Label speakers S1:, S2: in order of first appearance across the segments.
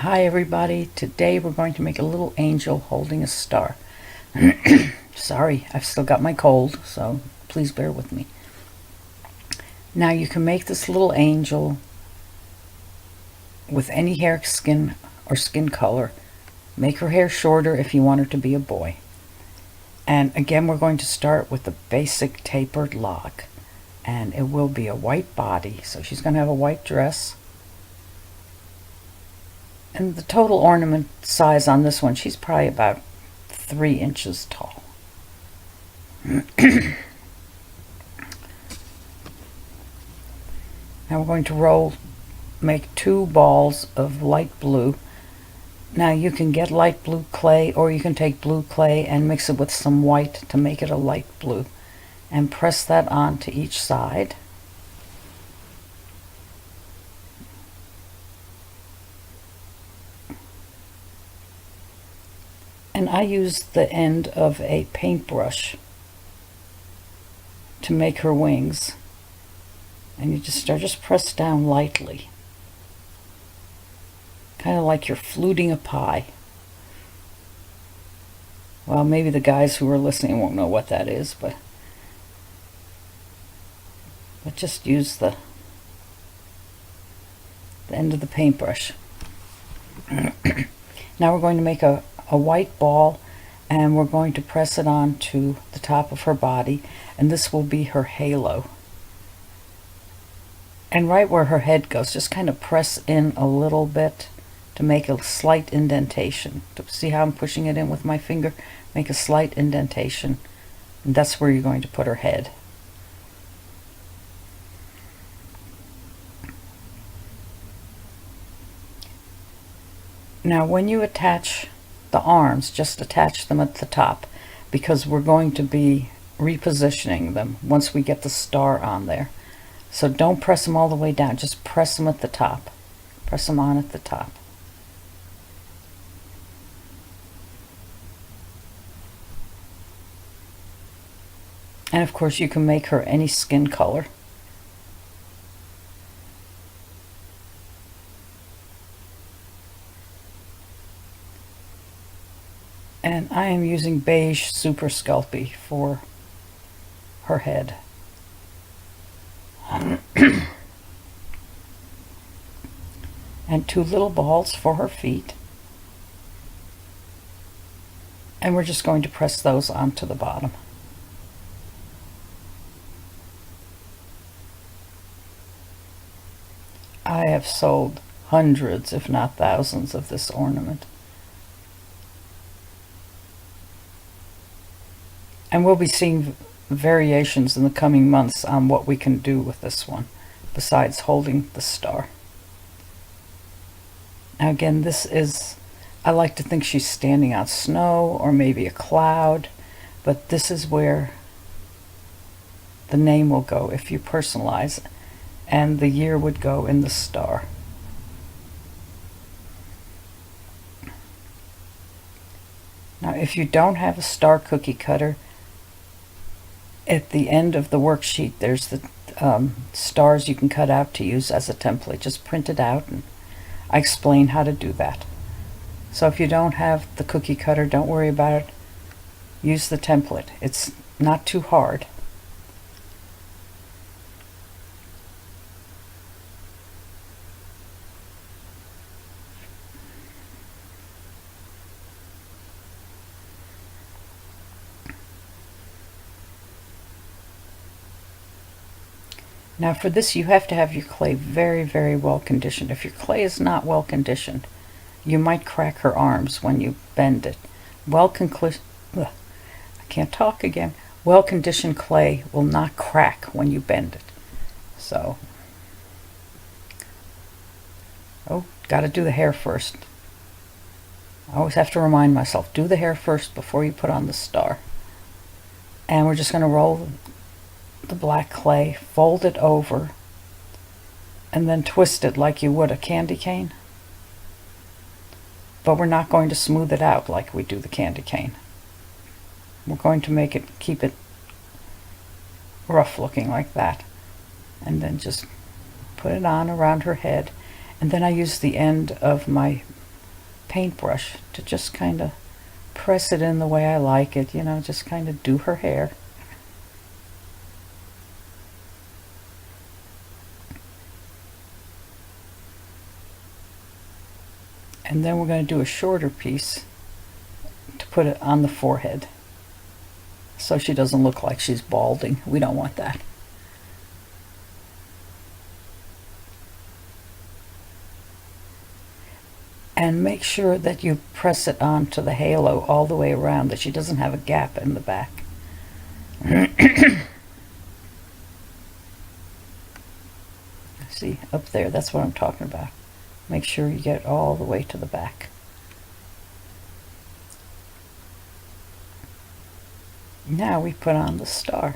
S1: Hi everybody, today we're going to make a little angel holding a star. Sorry, I've still got my cold, so please bear with me. Now you can make this little angel with any hair, skin, or skin color. Make her hair shorter if you want her to be a boy. And again, we're going to start with the basic tapered lock. And it will be a white body, so she's going to have a white dress. And the total ornament size on this one, she's probably about 3 inches tall. Now we're going to make 2 balls of light blue. Now you can get light blue clay, or you can take blue clay and mix it with some white to make it a light blue. And press that onto each side. And I use the end of a paintbrush to make her wings. And you just press down lightly. Kind of like you're fluting a pie. Well, maybe the guys who are listening won't know what that is, but just use the end of the paintbrush. Now we're going to make a white ball, and we're going to press it onto the top of her body, and this will be her halo. And right where her head goes, just kind of press in a little bit to make a slight indentation. See how I'm pushing it in with my finger? Make a slight indentation, and that's where you're going to put her head. Now when you attach the arms, just attach them at the top, because we're going to be repositioning them once we get the star on there. So don't press them all the way down, just press them at the top. Press them on at the top. And of course you can make her any skin color. And I am using beige Super Sculpey for her head. And 2 little balls for her feet. And we're just going to press those onto the bottom. I have sold hundreds, if not thousands, of this ornament. And we'll be seeing variations in the coming months on what we can do with this one, besides holding the star. Now again, I like to think she's standing on snow or maybe a cloud, but this is where the name will go if you personalize it, and the year would go in the star. Now if you don't have a star cookie cutter, at the end of the worksheet there's the stars you can cut out to use as a template. Just print it out, and I explain how to do that. So if you don't have the cookie cutter, don't worry about it. Use the template. It's not too hard. Now for this, you have to have your clay very, very well conditioned. If your clay is not well conditioned, you might crack her arms when you bend it. I can't talk again. Well-conditioned clay will not crack when you bend it. So, got to do the hair first. I always have to remind myself, do the hair first before you put on the star. And we're just going to roll the black clay, fold it over, and then twist it like you would a candy cane. But we're not going to smooth it out like we do the candy cane. We're going to keep it rough looking like that. And then just put it on around her head. And then I use the end of my paintbrush to just kind of press it in the way I like it, you know, just kind of do her hair. And then we're going to do a shorter piece to put it on the forehead so she doesn't look like she's balding. We don't want that. And make sure that you press it onto the halo all the way around, that she doesn't have a gap in the back. See, up there, that's what I'm talking about. Make sure you get all the way to the back. Now we put on the star.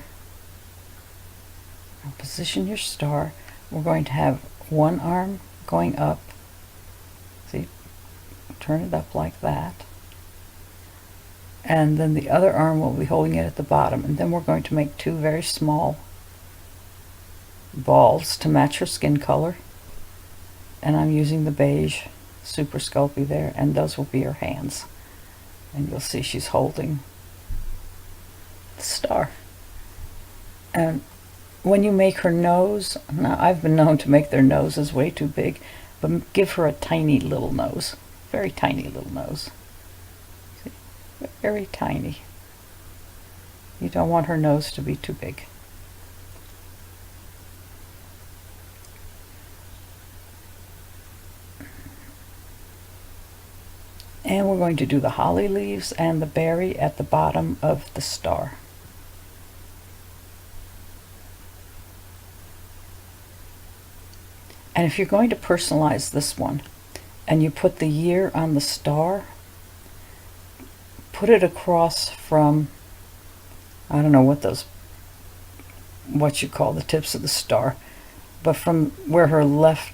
S1: Now position your star. We're going to have one arm going up. See, turn it up like that. And then the other arm will be holding it at the bottom. And then we're going to make two very small balls to match her skin color. And I'm using the beige Super Sculpey there, and those will be her hands. And you'll see she's holding the star. And when you make her nose, now I've been known to make their noses way too big, but give her a tiny little nose, very tiny little nose. See? Very tiny. You don't want her nose to be too big. And we're going to do the holly leaves and the berry at the bottom of the star. And if you're going to personalize this one and you put the year on the star, put it across from, I don't know what you call the tips of the star, but from where her left,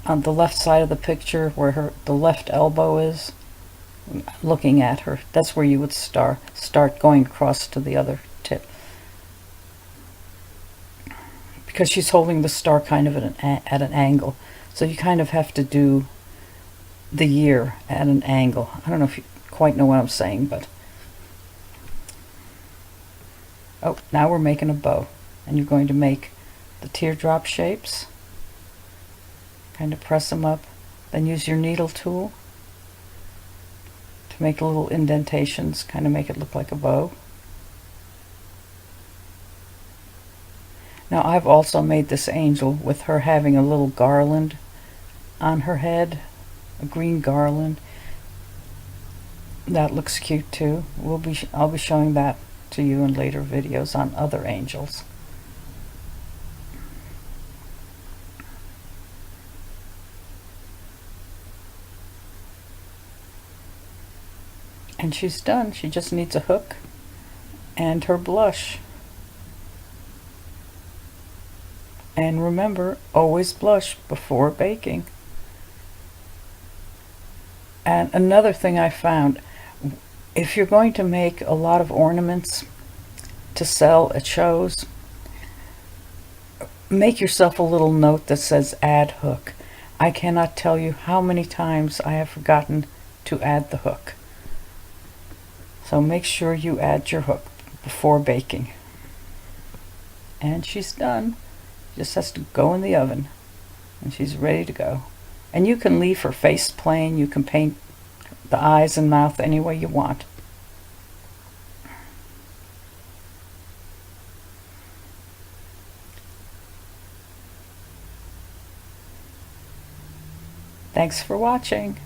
S1: on the left side of the picture, where the left elbow is, looking at her, that's where you would start going across to the other tip. Because she's holding the star kind of at an angle. So you kind of have to do the year at an angle. I don't know if you quite know what I'm saying, but... Oh, now we're making a bow. And you're going to make the teardrop shapes. Kind of press them up. Then use your needle tool to make little indentations, kind of make it look like a bow. Now I've also made this angel with her having a little garland on her head, a green garland. That looks cute too. I'll be showing that to you in later videos on other angels. And she's done. She just needs a hook and her blush. And remember, always blush before baking. And another thing I found, if you're going to make a lot of ornaments to sell at shows, make yourself a little note that says add hook. I cannot tell you how many times I have forgotten to add the hook. So make sure you add your hook before baking. And she's done. Just has to go in the oven and she's ready to go. And you can leave her face plain. You can paint the eyes and mouth any way you want. Thanks for watching.